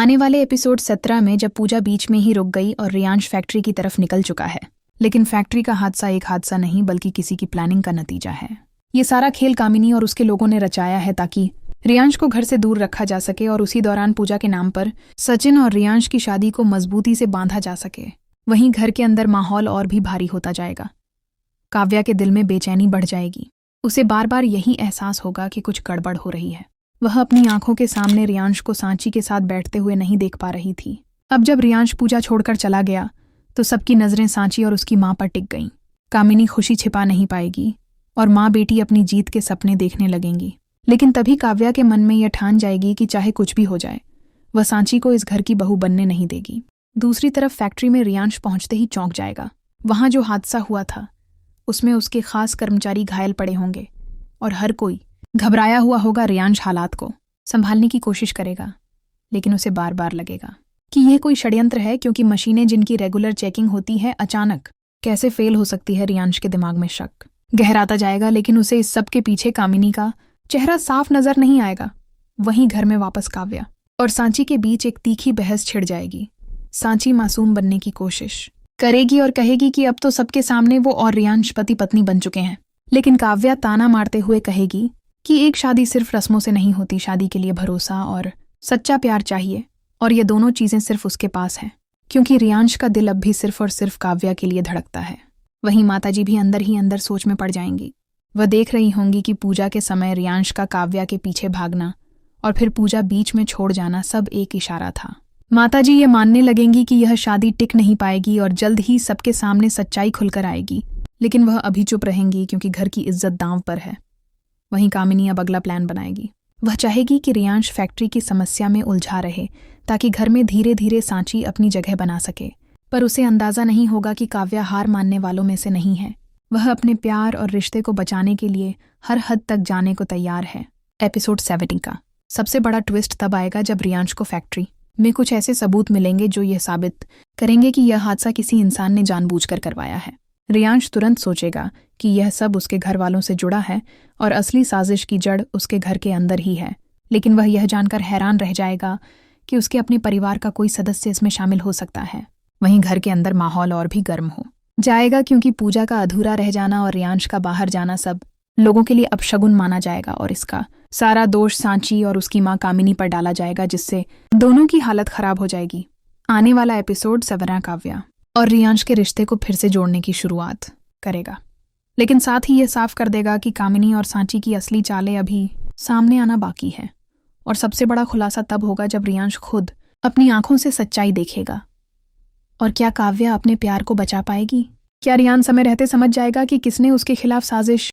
आने वाले एपिसोड 17 में जब पूजा बीच में ही रुक गई और रियांश फैक्ट्री की तरफ निकल चुका है, लेकिन फैक्ट्री का हादसा एक हादसा नहीं बल्कि किसी की प्लानिंग का नतीजा है। ये सारा खेल कामिनी और उसके लोगों ने रचाया है ताकि रियांश को घर से दूर रखा जा सके और उसी दौरान पूजा के नाम पर सचिन और रियांश की शादी को मजबूती से बांधा जा सके। वहीं घर के अंदर माहौल और भी भारी होता जाएगा। काव्या के दिल में बेचैनी बढ़ जाएगी। उसे बार बार यही एहसास होगा कि कुछ गड़बड़ हो रही है। वह अपनी आंखों के सामने रियांश को सांची के साथ बैठते हुए नहीं देख पा रही थी। अब जब रियांश पूजा छोड़कर चला गया तो सबकी नजरें सांची और उसकी मां पर टिक गईं। कामिनी खुशी छिपा नहीं पाएगी और मां बेटी अपनी जीत के सपने देखने लगेंगी। लेकिन तभी काव्या के मन में यह ठान जाएगी कि चाहे कुछ भी हो जाए, वह सांची को इस घर की बहू बनने नहीं देगी। दूसरी तरफ फैक्ट्री में रियांश पहुंचते ही चौंक जाएगा। वहां जो हादसा हुआ था उसमें उसके खास कर्मचारी घायल पड़े होंगे और हर कोई घबराया हुआ होगा। रियांश हालात को संभालने की कोशिश करेगा, लेकिन उसे बार बार लगेगा कि यह कोई षड्यंत्र है, क्योंकि मशीनें जिनकी रेगुलर चेकिंग होती है अचानक कैसे फेल हो सकती है। रियांश के दिमाग में शक गहराता जाएगा, लेकिन उसे इस सब के पीछे कामिनी का चेहरा साफ नजर नहीं आएगा। वहीं घर में वापस काव्या और सांची के बीच एक तीखी बहस छिड़ जाएगी। सांची मासूम बनने की कोशिश करेगी और कहेगी कि अब तो सबके सामने वो और रियांश पति पत्नी बन चुके हैं, लेकिन काव्या ताना मारते हुए कहेगी कि एक शादी सिर्फ रस्मों से नहीं होती। शादी के लिए भरोसा और सच्चा प्यार चाहिए, और ये दोनों चीजें सिर्फ उसके पास हैं, क्योंकि रियांश का दिल अब भी सिर्फ और सिर्फ काव्या के लिए धड़कता है। वहीं माताजी भी अंदर ही अंदर सोच में पड़ जाएंगी। वह देख रही होंगी कि पूजा के समय रियांश का काव्या के पीछे भागना और फिर पूजा बीच में छोड़ जाना सब एक इशारा था। माताजी ये मानने लगेंगी कि यह शादी टिक नहीं पाएगी और जल्द ही सबके सामने सच्चाई खुलकर आएगी, लेकिन वह अभी चुप रहेंगी क्योंकि घर की इज्जत दांव पर है। वहीं कामिनी अब अगला प्लान बनाएगी। वह चाहेगी कि रियांश फैक्ट्री की समस्या में उलझा रहे ताकि घर में धीरे धीरे सांची अपनी जगह बना सके। पर उसे अंदाजा नहीं होगा कि काव्या हार मानने वालों में से नहीं है। वह अपने प्यार और रिश्ते को बचाने के लिए हर हद तक जाने को तैयार है। एपिसोड 70 का सबसे बड़ा ट्विस्ट तब आएगा जब रियांश को फैक्ट्री में कुछ ऐसे सबूत मिलेंगे जो यह साबित करेंगे कि यह हादसा किसी इंसान ने जानबूझकर करवाया है। रियांश तुरंत सोचेगा कि यह सब उसके घर वालों से जुड़ा है और असली साजिश की जड़ उसके घर के अंदर ही है। लेकिन वह यह जानकर हैरान रह जाएगा कि उसके अपने परिवार का कोई सदस्य इसमें शामिल हो सकता है। वहीं घर के अंदर माहौल और भी गर्म हो जाएगा, क्योंकि पूजा का अधूरा रह जाना और रियांश का बाहर जाना सब लोगों के लिए अपशगुन माना जाएगा और इसका सारा दोष सांची और उसकी मां कामिनी पर डाला जाएगा, जिससे दोनों की हालत खराब हो जाएगी। आने वाला एपिसोड 17 काव्या और रियांश के रिश्ते को फिर से जोड़ने की शुरुआत करेगा, लेकिन साथ ही यह साफ कर देगा कि कामिनी और सांची की असली चालें अभी सामने आना बाकी है। और सबसे बड़ा खुलासा तब होगा जब रियांश खुद अपनी आंखों से सच्चाई देखेगा। और क्या काव्या अपने प्यार को बचा पाएगी? क्या रियान समय रहते समझ जाएगा कि किसने उसके खिलाफ साजिश